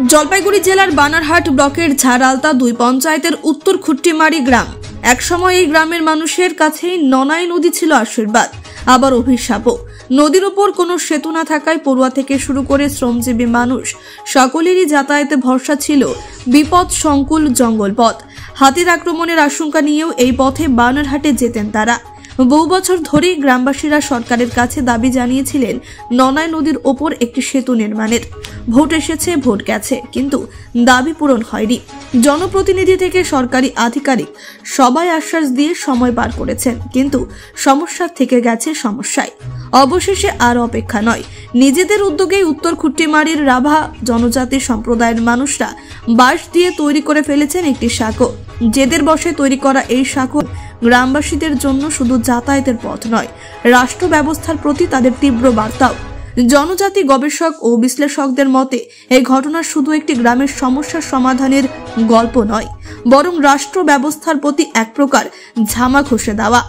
জলপাইগুড়ি জেলার বানারহাট ব্লকের ঝাড়ালতা ২ পঞ্চায়েতের উত্তর খুট্টিমারি গ্রাম। একসময় এই গ্রামের মানুষের কাছেই ননাই নদী ছিল আশীর্বাদ, আবার অভিশাপও। নদীর উপর কোনো সেতু না থাকায় পড়ুয়া থেকে শুরু করে শ্রমজীবী মানুষ সকলেরই যাতায়াতে ভরসা ছিল বিপদ সংকুল জঙ্গল পথ। হাতির আক্রমণের আশঙ্কা নিয়েও এই পথে বানারহাটে যেতেন তারা। বহু বছর ধরেই গ্রামবাসীরা সরকারের কাছে দাবি জানিয়েছিলেন ননাই নদীর ওপর একটি সেতু নির্মাণের। ভোট এসেছে, ভোট গেছে, কিন্তু দাবি পূরণ হয়নি। জনপ্রতিনিধি থেকে সরকারি আধিকারিক সবাই আশ্বাস দিয়ে সময় পার করেছেন, কিন্তু সমস্যা থেকে গেছে সমস্যায়। অবশেষে আর অপেক্ষা নয়, নিজেদের উদ্যোগেই উত্তর খুট্টিমারির রাভা জনজাতি সম্প্রদায়ের মানুষরা বাঁশ দিয়ে তৈরি করে ফেলেছেন একটি সাঁকো। জেদের বশে তৈরি করা এই সাঁকো গ্রামবাসীদের জন্য শুধু যাতায়াতের পথ নয়, রাষ্ট্র ব্যবস্থার প্রতি তাদের তীব্র বার্তাও। জনজাতি গবেষক ও বিশ্লেষকদের মতে এই ঘটনা শুধু একটি গ্রামের সমস্যার সমাধানের গল্প নয়, বরং রাষ্ট্র ব্যবস্থার প্রতি এক প্রকার ঝামা ঘষে দেওয়া।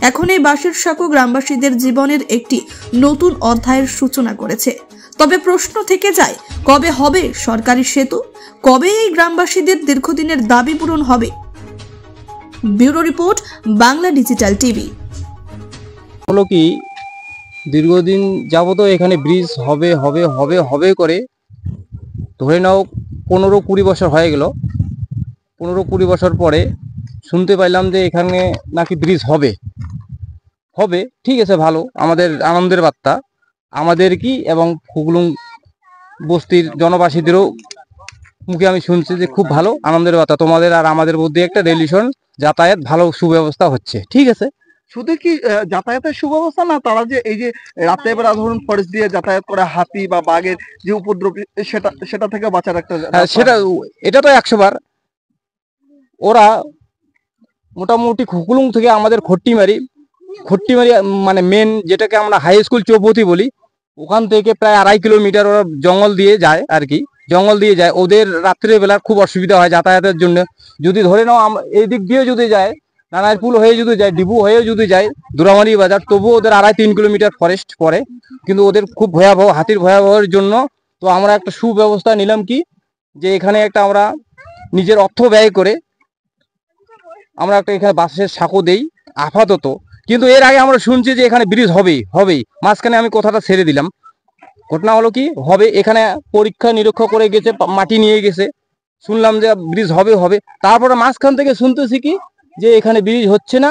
এখন এই বাঁশের সাঁকো গ্রামবাসীদের জীবনের একটি নতুন অধ্যায়ের সূচনা করেছে। তবে প্রশ্ন থেকে যায়, কবে হবে সরকারি সেতু? কবে এই গ্রামবাসীদের দীর্ঘদিনের দাবি পূরণ হবে? Bureau report, Bangla digital TV. হলো কি, দীর্ঘদিন যাবত এখানে ব্রিজ হবে হবে হবে হবে করে ধরে নাও 15-20 বছর হয়ে গেল। 15-20 বছর পরে শুনতে পাইলাম যে এখানে নাকি ব্রিজ হবে হবে। ঠিক আছে, ভালো, আমাদের আনন্দের বার্তা। আমাদের কি এবং ফুগলুং বস্তির জনবাসীদেরও মুখে আমি শুনছি যে খুব ভালো আনন্দের বার্তা, তোমাদের আর আমাদের মধ্যে একটা রিলেশন, যাতায়াত ভালো সুব্যবস্থা হচ্ছে। ঠিক আছে, শুধু কি যাতায়াতের সুব্যবস্থা না, তারা যে এই যে রাতে বেলা ধরুন ফরেস্ট দিয়ে যাতায়াত করে হাতি বা বাঘের যে উপদ্রব, সেটা থেকে বাঁচার একটা সেটা এটা তো 100 বার। ওরা মোটামুটি খুকুলুং থেকে আমাদের খট্টিমারি মানে মেন, যেটাকে আমরা হাই স্কুল চৌপতি বলি, ওখান থেকে প্রায় 2.5 কিলোমিটার ওরা জঙ্গল দিয়ে যায় আর কি। জঙ্গল দিয়ে যায়, ওদের রাত্রের বেলা খুব অসুবিধা হয় যাতায়াতের জন্য। যদি ধরে নাও এই দিক দিয়ে যদি যায়, নানারপুল হয়ে যদি যায়, ডিবু হয়ে যদি যায় দুরামারি বাজার, তবুও ওদের 2.5-3 কিলোমিটার ফরেস্ট পড়ে। কিন্তু ওদের খুব ভয়াবহ, হাতির ভয়াবহের জন্য। তো আমরা একটা সুব্যবস্থা নিলাম কি, যে এখানে একটা আমরা নিজের অর্থ ব্যয় করে আমরা একটা এখানে বাঁশের সাঁকো দেই আপাতত। কিন্তু এর আগে আমরা শুনছি যে এখানে ব্রিজ হবেই। মাঝখানে আমি কথাটা ছেড়ে দিলাম। ঘটনা হলো কি, হবে, এখানে পরীক্ষা নিরীক্ষা করে গেছে, মাটি নিয়ে গেছে, শুনলাম যে ব্রিজ হবে। তারপরে মাঝখান থেকে শুনতেছি কি, যে এখানে ব্রিজ হচ্ছে না,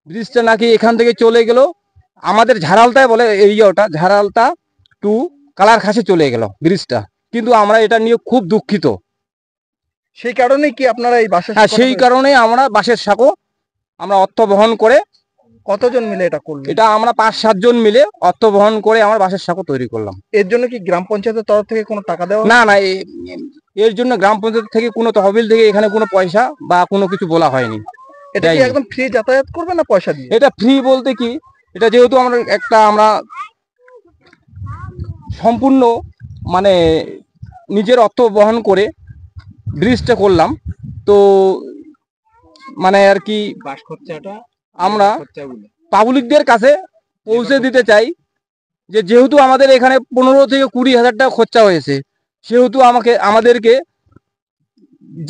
ব্রিজটা নাকি এখান থেকে চলে গেল আমাদের ঝাড়ালতায়, বলে এরিয়াটা ঝাড়ালতা টু কালারখাসে চলে গেল ব্রিজটা। কিন্তু আমরা এটা নিয়ে খুব দুঃখিত। সেই কারণে কি আপনারা এই বাসের সেই কারণে আমরা বাঁশের সাঁকো আমরা অর্থ বহন করে, কতজন মিলে এটা করলেন? এটা আমরা 5-7 জন মিলে অর্থ বহন করে আমরা বাঁশের সাঁকো তৈরি করলাম। এর জন্য কি গ্রাম পঞ্চায়েতের তরফ থেকে কোনো টাকা দেওয়া? না, এর জন্য গ্রাম পঞ্চায়েত থেকে কোনো তহবিল থেকে এখানে কোনো পয়সা বা কোনো কিছু বলা হয়নি। এটা কি একদম ফ্রি যাতায়াত করবে না পয়সা দিয়ে? এটা ফ্রি বলতে কি, এটা যেহেতু আমরা সম্পূর্ণ মানে নিজের অর্থ বহন করে ব্রিজটা করলাম, তো মানে আর কি বাস খরচাটা আমরা পাবলিকদের কাছে পৌঁছে দিতে চাই। যেহেতু আমাদের এখানে 15-20 হাজার টাকা খরচা হয়েছে, সেহেতু আমাদেরকে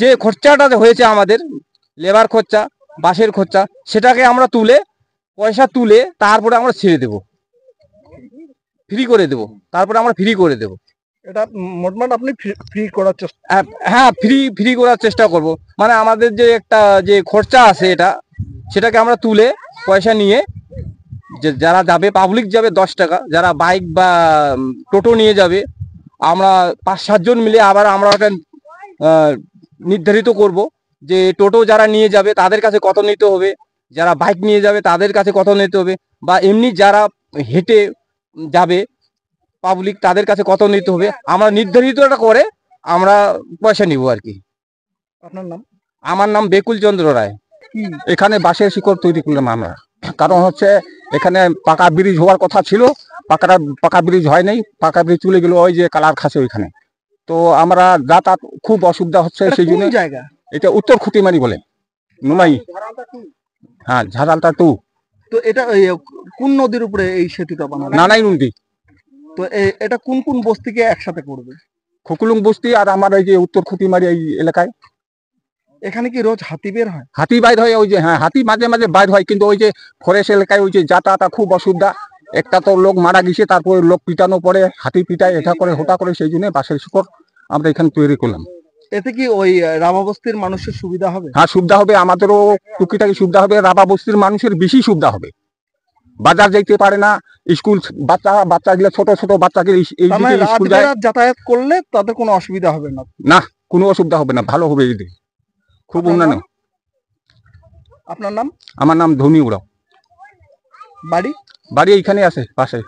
যে খরচাটা হয়েছে, আমাদের লেবার খরচা, বাসের খরচা, সেটাকে আমরা পয়সা তুলে তারপরে আমরা ছেড়ে দেব, ফ্রি করে দেব, তারপরে আমরা ফ্রি করে দেব। এটা মোটমাট আপনি ফ্রি করার চেষ্টা? হ্যাঁ, ফ্রি করার চেষ্টা করব। মানে আমাদের যে একটা যে খরচা আছে সেটাকে আমরা তুলে পয়সা নিয়ে, যে যারা যাবে, পাবলিক যাবে 10 টাকা, যারা বাইক বা টোটো নিয়ে যাবে, আমরা 5-7 জন মিলে আবার আমরা ওটা নির্ধারিত করব যে টোটো যারা নিয়ে যাবে তাদের কাছে কত নিতে হবে, যারা বাইক নিয়ে যাবে তাদের কাছে কত নিতে হবে, বা এমনি যারা হেঁটে যাবে পাবলিক তাদের কাছে কত নিতে হবে, আমরা নির্ধারিতটা করে আমরা পয়সা নিব আর কি। আপনার নাম? আমার নাম বেকুল চন্দ্র রায়। এখানে বাঁশের শিকড় তৈরি করলাম আমরা, কারণ হচ্ছে এখানে পাকা ব্রিজ হওয়ার কথা ছিল, পাকা ব্রিজ হয় নাই, পাকা ব্রিজ চলে গেল ওই যে কালারখাসে ওইখানে। তো আমরা যাতায়াত খুব অসুবিধা হচ্ছে, সেই জন্য। জায়গা এটা উত্তর খুঁটিমারি বলে, নুনাই। হ্যাঁ, ঝাড়ালতা 2। তো এটা কোন নদীর উপরে এই সেতুটা বানানো? নানাই নদী। তো এটা কোন কোন বস্তিকে একসাথে করবে? খুকুলুং বস্তি আর আমার এই যে উত্তর খুঁটিমারি এই এলাকায়। এখানে কি রোজ হাতি বের হয়? হাতি বাইর হয়, ওই যে হ্যাঁ হাতি মাঝে মাঝে বাইর হয়, কিন্তু ওই যে ফরেস্ট এলাকায় ওই যে যাতায়াত খুব অসুবিধা। একটা তো লোক মারা গেছে, তারপরে লোক পিটানো পড়ে, হাতি পিটায়, এটা করে হোটা করে, সেই জন্য বাঁশের শিকড় আমরা এখানে তৈরি করলাম। এতে কি ওই রামা বস্তির মানুষের সুবিধা হবে? হ্যাঁ সুবিধা হবে, আমাদেরও টুকিটাকি সুবিধা হবে, রাবা বস্তির মানুষের বেশি সুবিধা হবে। বাজার যাইতে পারে না, স্কুল বাচ্চাগুলো ছোট ছোট বাচ্চাকে তার মানে স্কুল যায় রাত যাতায়াত করলে তাদের কোনো অসুবিধা হবে না? না, কোনো অসুবিধা হবে না, ভালো হবে এদিকে, খুব আপনার উন্নয়ন। নাম? আপনার নাম? আমার নাম ধনী উড়াও। বাড়ি? বাড়ি এইখানে আছে পাশে।